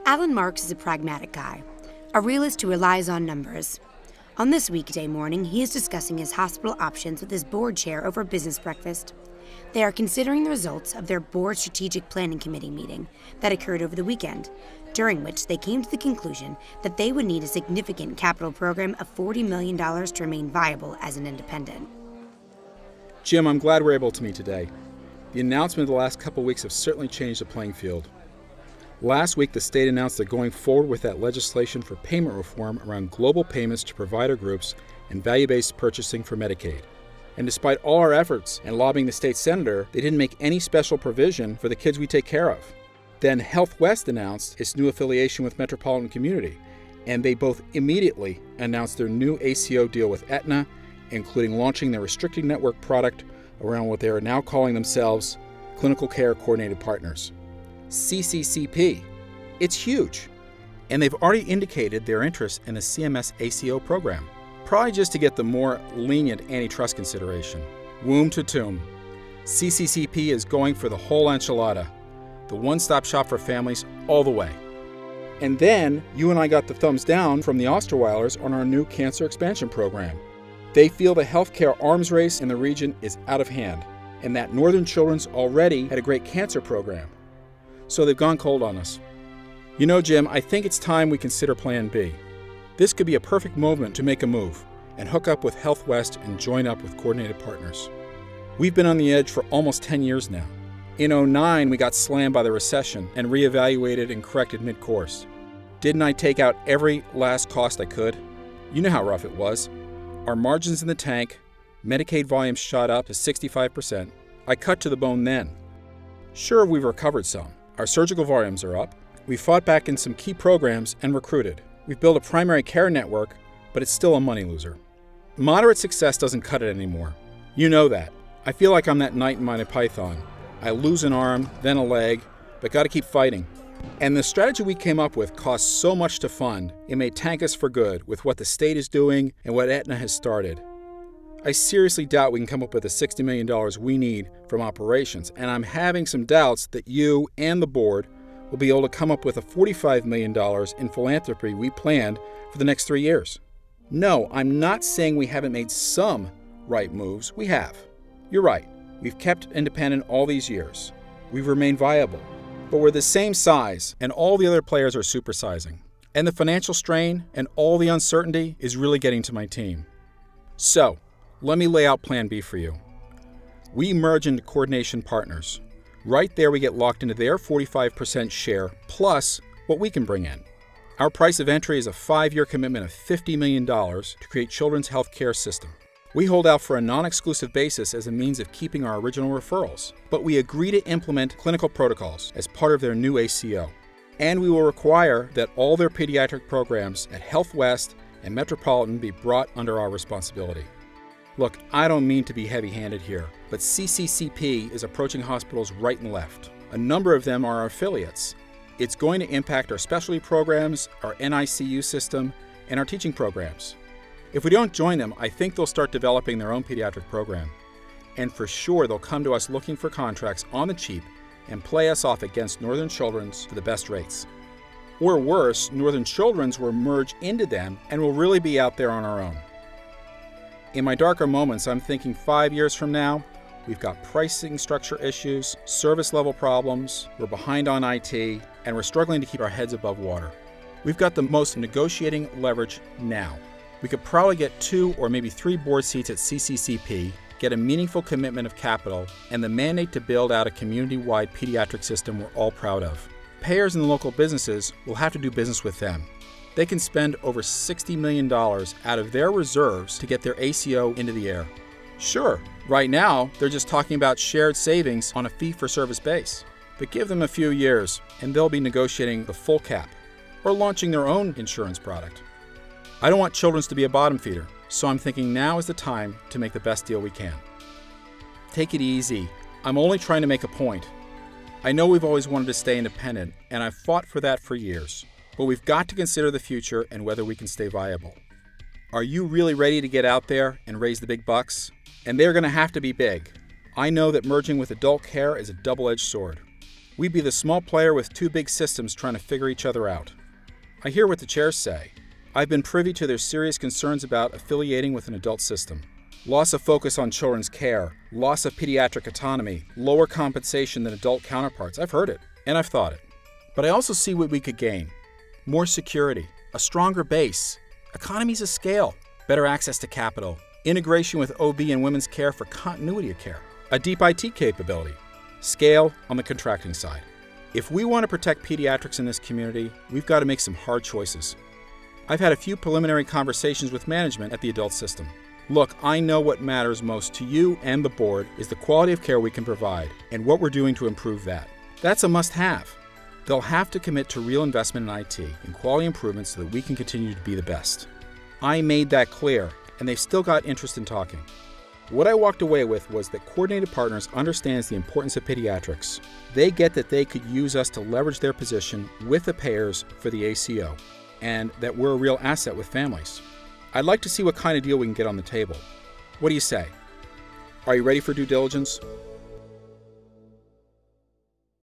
Alan Marks is a pragmatic guy, a realist who relies on numbers. On this weekday morning, he is discussing his hospital options with his board chair over business breakfast. They are considering the results of their board strategic planning committee meeting that occurred over the weekend, during which they came to the conclusion that they would need a significant capital program of $40 million to remain viable as an independent. Jim, I'm glad we're able to meet today. The announcement of the last couple of weeks have certainly changed the playing field. Last week, the state announced they're going forward with that legislation for payment reform around global payments to provider groups and value-based purchasing for Medicaid. And despite all our efforts and lobbying the state senator, they didn't make any special provision for the kids we take care of. Then Health West announced its new affiliation with Metropolitan Community, and they both immediately announced their new ACO deal with Aetna, including launching their restricted network product around what they are now calling themselves Clinical Care Coordinated Partners. CCCP. It's huge. And they've already indicated their interest in the CMS ACO program, probably just to get the more lenient antitrust consideration. Womb to tomb. CCCP is going for the whole enchilada, the one-stop shop for families all the way. And then you and I got the thumbs down from the Osterweilers on our new cancer expansion program. They feel the healthcare arms race in the region is out of hand, and that Northern Children's already had a great cancer program. So they've gone cold on us. You know, Jim, I think it's time we consider Plan B. This could be a perfect moment to make a move and hook up with Health West and join up with Coordinated Partners. We've been on the edge for almost 10 years now. In '09, we got slammed by the recession and reevaluated and corrected mid-course. Didn't I take out every last cost I could? You know how rough it was. Our margins in the tank, Medicaid volumes shot up to 65%. I cut to the bone then. Sure, we've recovered some. Our surgical volumes are up. We fought back in some key programs and recruited. We've built a primary care network, but it's still a money loser. Moderate success doesn't cut it anymore. You know that. I feel like I'm that knight in Monty Python. I lose an arm, then a leg, but gotta keep fighting. And the strategy we came up with costs so much to fund, it may tank us for good with what the state is doing and what Aetna has started. I seriously doubt we can come up with the $60 million we need from operations, and I'm having some doubts that you and the board will be able to come up with the $45 million in philanthropy we planned for the next 3 years. No, I'm not saying we haven't made some right moves. We have. You're right. We've kept independent all these years. We've remained viable. But we're the same size, and all the other players are supersizing. And the financial strain and all the uncertainty is really getting to my team. So, let me lay out Plan B for you. We merge into Coordination Partners. Right there we get locked into their 45% share, plus what we can bring in. Our price of entry is a 5-year commitment of $50 million to create children's health care system. We hold out for a non-exclusive basis as a means of keeping our original referrals, but we agree to implement clinical protocols as part of their new ACO. And we will require that all their pediatric programs at Health West and Metropolitan be brought under our responsibility. Look, I don't mean to be heavy-handed here, but CCCP is approaching hospitals right and left. A number of them are our affiliates. It's going to impact our specialty programs, our NICU system, and our teaching programs. If we don't join them, I think they'll start developing their own pediatric program. And for sure, they'll come to us looking for contracts on the cheap and play us off against Northern Children's for the best rates. Or worse, Northern Children's will merge into them and will really be out there on our own. In my darker moments, I'm thinking 5 years from now, we've got pricing structure issues, service level problems, we're behind on IT, and we're struggling to keep our heads above water. We've got the most negotiating leverage now. We could probably get 2 or maybe 3 board seats at CCCP, get a meaningful commitment of capital, and the mandate to build out a community-wide pediatric system we're all proud of. Payers and the local businesses will have to do business with them. They can spend over $60 million out of their reserves to get their ACO into the air. Sure, right now, they're just talking about shared savings on a fee-for-service base. But give them a few years, and they'll be negotiating the full cap, or launching their own insurance product. I don't want Children's to be a bottom feeder, so I'm thinking now is the time to make the best deal we can. Take it easy. I'm only trying to make a point. I know we've always wanted to stay independent, and I've fought for that for years. But we've got to consider the future and whether we can stay viable. Are you really ready to get out there and raise the big bucks? And they're going to have to be big. I know that merging with adult care is a double-edged sword. We'd be the small player with two big systems trying to figure each other out. I hear what the chairs say. I've been privy to their serious concerns about affiliating with an adult system. Loss of focus on children's care, loss of pediatric autonomy, lower compensation than adult counterparts. I've heard it, and I've thought it. But I also see what we could gain. More security, a stronger base, economies of scale, better access to capital, integration with OB and women's care for continuity of care, a deep IT capability, scale on the contracting side. If we want to protect pediatrics in this community, we've got to make some hard choices. I've had a few preliminary conversations with management at the adult system. Look, I know what matters most to you and the board is the quality of care we can provide and what we're doing to improve that. That's a must-have. They'll have to commit to real investment in IT and quality improvements so that we can continue to be the best. I made that clear, and they've still got interest in talking. What I walked away with was that Coordinated Partners understands the importance of pediatrics. They get that they could use us to leverage their position with the payers for the ACO, and that we're a real asset with families. I'd like to see what kind of deal we can get on the table. What do you say? Are you ready for due diligence?